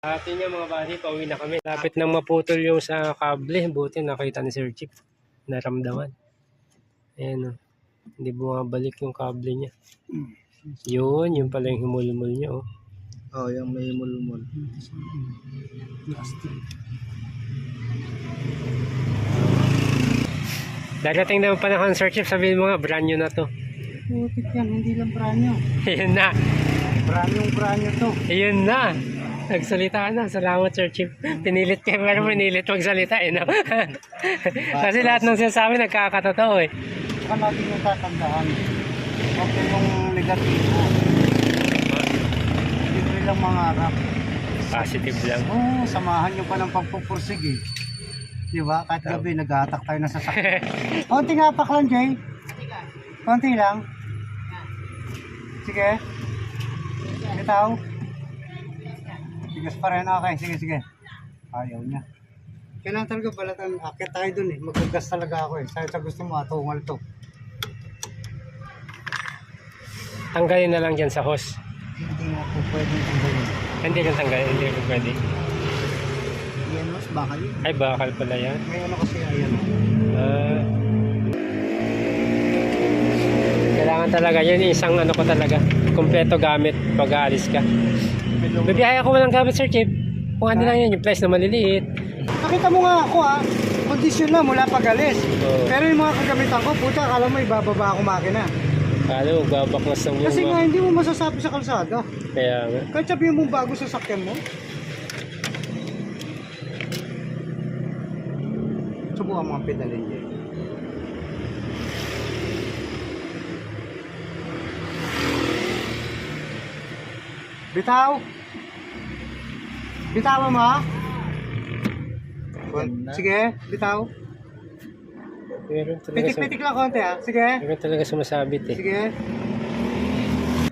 Atin niya mga buddy, pauwi na kami. Lapit nang maputol yung sa kable. Buti nakita ni Sir Chip. Naramdaman. Ayan o. Hindi bumabalik yung kable niya. Yun pala yung himulmul niya oh. Oh, yung may himulmul. Plastic. Darating naman panahon, Sir Chip, sabihin mo nga, brand new na to. Putik yan, hindi lang branyo. Ayun na. Branyo to. Ayun na. Nagsalita na. Salamat, Sir Chip. Pinilit kayo, pero pinilit magsalita eh, no? Kasi lahat ng sinasabi nagkakatotoo eh. Saka natin yung tatandaan. Okay yung negatibo. Hindi lang mangarap. Positive lang. Oo, samahan nyo pa ng pagpupursige. Di ba? Kahit gabi, nag-attack tayo na sasakyan. Konting apak lang, Jay. Konti lang. Sige. Bitaw. Tigas pa rin. Okay, sige. Ayaw niya. Kailangan talaga balatan. Akit tayo dun eh. Magkagas talaga ako eh. Sa gusto mo, atungal to. Tanggalin na lang dyan sa hose. Hindi nga po pwedeng tanggalin. Hindi kan tanggalin. Hindi ko pwede. Yan mas bakal yun. Ay, bakal pala yan. May ano kasi ayan. Kailangan talaga yan. Isang ano ko talaga. Kompleto gamit pag aalis ka. Bibiyaya ko walang gamit, Sir Chip. Kung ano lang yan, yung place na maliliit. Nakita mo nga ako kondisyon na mula pag-alis. Oo. Pero yung mga kagamitan ko, puta, akala mo ibababa ako makina. Ano, magbabaklas ng Kasi nga mga. hindi mo masasabi sa kalsada. Kaya nga. Kahit sabihin mong bago sa sakyan mo. Subukan mga pedalin niya. Bitaw! Bitaw mo? Sige, bitaw. Meron talaga, Pitik-pitik lang konti Sige. meron talaga sumasabit eh. Sige.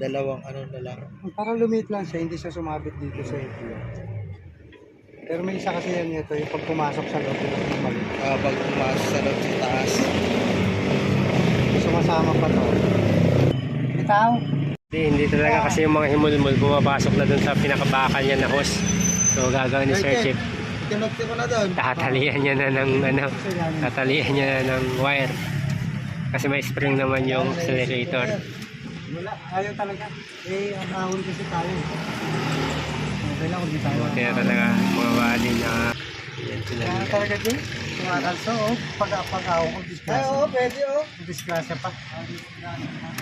Dalawang ano na lang. Para lumit lang siya, hindi siya sumabit dito sa ito. Pero may isa kasi yan ito, yung pag pumasok sa loob, yung bumalik. Pag pumasok sa loob sa taas. Sumasama pa to. Bitaw? Hindi talaga kasi yung mga himulmul pumapasok na dun sa pinakabakal niya na hose. So gagawin ni Sir Chip. Kinokti mo na doon. Tatalihan niya na ng ano, tatalihan niya na ng wire. Kasi may spring naman yung accelerator. Wala, ayaw talaga. Ang ahon kasi tayo. Okay lang kung di tayo. Kaya talaga mga bali na yan sila. Kaya talaga din. Kumakalso, pag-ahon ko, disgrasya. Oo, pwede Disgrasya pa.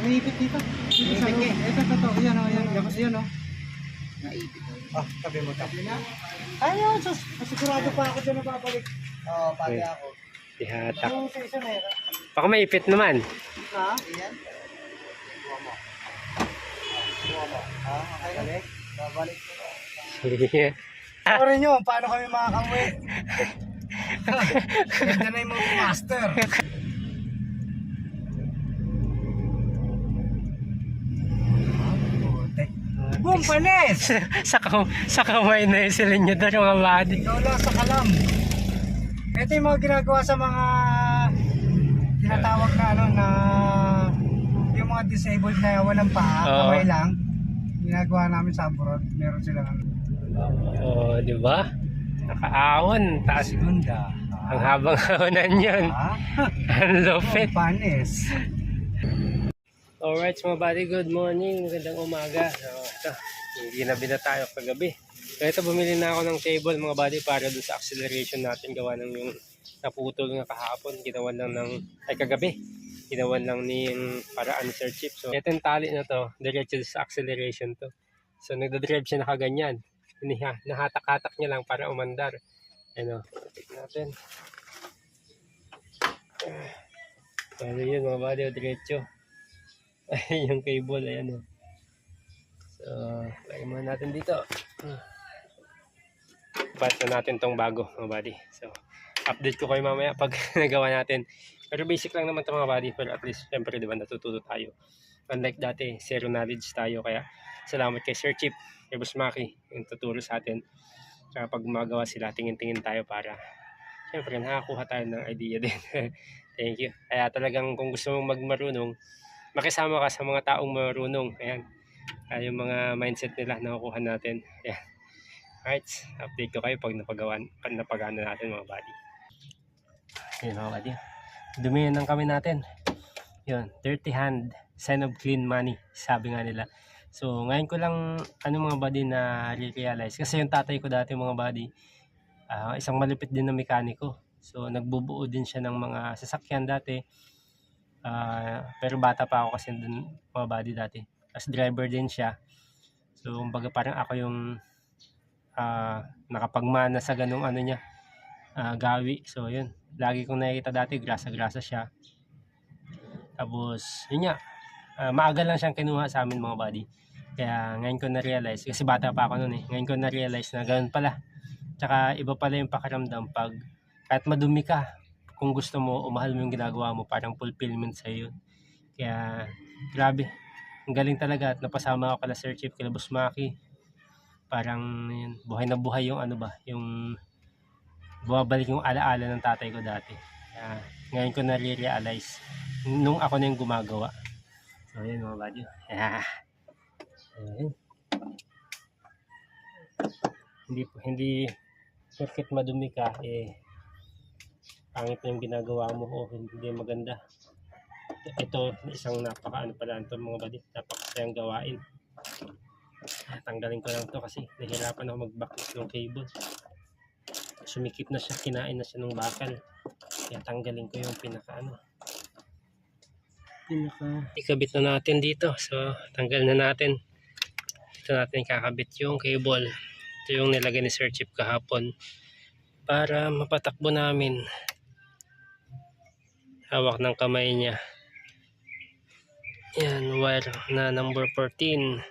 Umiipit dito. Dito sa loob. Ito. Yan o. Yan o. Tabi mo. Ayaw, sigurado pa ako dyan na babalik. Oo, pati ako. Ihatak. Yung sa isa meron. Baka maipit naman. Ha? Yan. Okay. Babalik ko. Sige. Sorry nyo, paano kami makakauwi? Ganda na yung mga master. Boom, panis! sa kamay na yung silinyador mga body. Ikaw lang sa kalam. Ito yung mga ginagawa sa mga tinatawag na na yung mga disabled na walang paa, kamay lang. Ginagawa namin sa abroad, meron silang Oh, di ba? Nakaawon, taas. segunda. Ang habang awonan yun. Ang lupit. Panis. Alright mga buddy, good morning. Magandang umaga. So, ito, hindi na bina tayo kagabi. So ito, bumili na ako ng table mga buddy para dun sa acceleration natin. Gawa ng yung naputol nga kahapon. Ginawan lang ng, kagabi. Ginawan lang ni yung paraan Sir Chip. So ito yung tali na to, diretso sa acceleration to. So nagdadrive siya nakaganyan. Nahatak-hatak niya lang para umandar. Ano, tignan natin. Ano yun mga buddy, diretso. Ay, yung cable, ayan o. So, lagyan muna natin dito. Bat na natin tong bago, mga buddy. So, update ko kayo mamaya pag nagawa natin. Pero basic lang naman ito mga buddy. Pero at least, syempre, di ba, natututo tayo. Unlike dati, zero knowledge tayo. Kaya, salamat kay Sir Chip, kay Boss Maki, yung tuturo sa atin. Kaya pag gumagawa sila, tingin-tingin tayo para, syempre, nakakuha tayo ng idea din. Thank you. Kaya talagang kung gusto mong magmarunong, makisama ka sa mga taong marunong. Ayan. Yung mga mindset nila nakukuha natin. Ayan. Alright, update ko kayo pag napagana natin mga buddy. Ayun mga buddy. Dumihan ng kami natin. Yun, dirty hand, sign of clean money, sabi nga nila. So ngayon ko lang mga buddy na realize. Kasi yung tatay ko dati mga buddy, isang malupit din na mekaniko. So nagbubuo din siya ng mga sasakyan dati. Pero bata pa ako kasi dun mga buddy dati. As driver din siya. So kumbaga parang ako yung nakapagmana sa ganung niya, gawi. So yun, lagi kong nakikita dati, grasa-grasa siya. Tapos yun nga, maaga lang siyang kinuha sa amin mga buddy. Kaya ngayon ko na-realize, kasi bata pa ako noon ngayon ko na-realize na ganun pala. Tsaka iba pala yung pakiramdam pag kahit madumi ka, kung gusto mo o mahal mo yung ginagawa mo, parang fulfillment sa'yo yun. Kaya grabe, ang galing talaga at napasama ako kala Sir Chief, kala Boss Maki. Parang yun, buhay na buhay yung yung bumabalik yung alaala ng tatay ko dati. Ngayon ko na-realize nung ako na yung gumagawa. So yun mga buddy. Ayun. Hindi porket madumi ka pangit yung ginagawa mo o hindi maganda. Ito isang napaka pala ito mga buddy, napakasayang gawain. Tanggalin ko lang to kasi nahirapan ako mag-backlit ng cable. Sumikip na siya, kinain na siya ng bakal. Kaya tanggalin ko yung ikabit na natin dito. So tanggal na natin. Dito natin kakabit yung cable. Ito yung nilagay ni Sir Chief kahapon para mapatakbo namin. Hawak ng kamay niya. Yan, wire na number 14.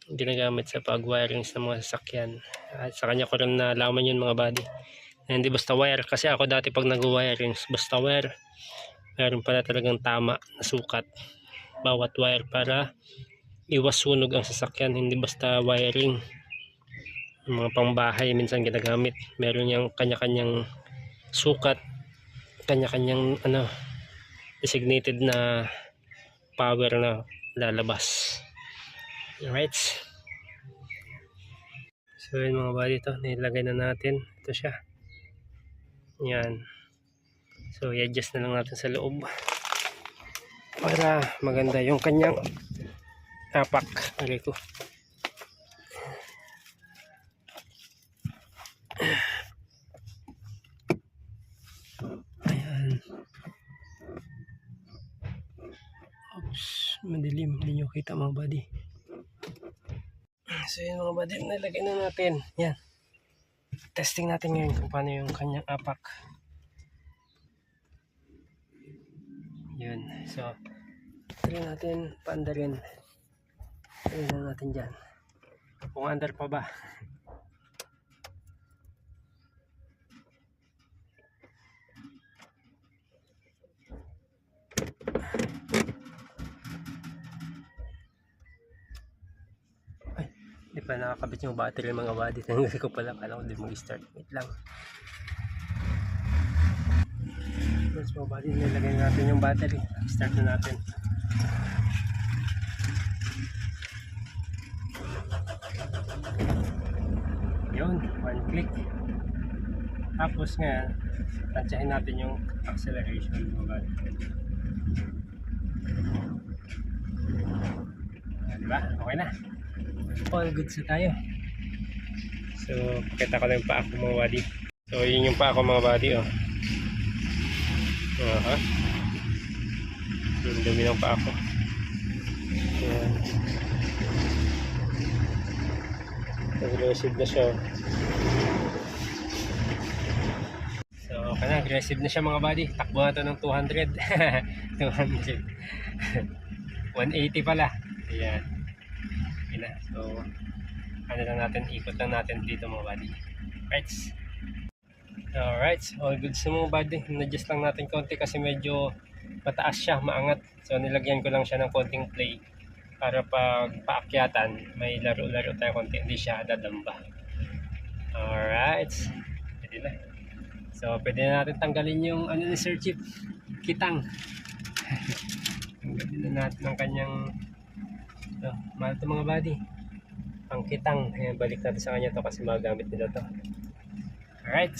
Ginagamit sa pag-wiring sa mga sasakyan. At sa kanya ko rin nalaman yun mga buddy. Na hindi basta wire. Kasi ako dati pag nag-wiring, basta wire, meron pala talagang tama na sukat. Bawat wire para iwas sunog ang sasakyan. Hindi basta wiring. Yung mga pangbahay minsan ginagamit. Meron yung kanya-kanyang sukat. Kanya-kanyang designated na power na lalabas. Alright. So yun mga buddy, ito nilagay na natin. Ito siya. Yan. So i-adjust na lang natin sa loob para maganda yung kanyang tapak. Aray ko. Ayan. Oops, madilim, hindi nyo kita mga buddy. So yun mga buddy, nilagay na natin. Yan. Testing natin ngayon kung paano yung kanyang apak. Yun. So, try natin paandarin. Try na natin dyan. Kung andar pa ba. Hindi pa nakakabit yung battery mga buddy. Tanggal ko pala. Kala ko di mag-start. Wait lang. First mga buddy, nilagay natin yung battery. Start na natin. Yun. One click. Tapos nga, tansyahin natin yung acceleration mga buddy. Diba? Okay na. All good sa tayo. So, pakita ko lang yung paa ko mga buddy. So, yun yung paa ko mga buddy, oh. Yung dumi ng paa ko. Ayan. Aggressive na siya. So, okay na. Aggressive na siya mga buddy. Takbo na ito ng 200. 200. 180 pala. Ayan. Na. So, lang natin, ikot lang natin dito mga buddy. Alright, all good sa mga buddy. Na-adjust lang natin konti kasi medyo mataas siya, maangat. So, nilagyan ko lang siya ng konting play para pag paakyatan, may laro-laro tayo konti, hindi siya dadamba. Alright, pwede na. So, pwede na natin tanggalin yung ni Sir Chief, kitang. Tanggalin na natin ang kanyang mahal ito mga buddy. ang kitang. Ayan, balik natin sa kanya to kasi magagamit nila to. Alright.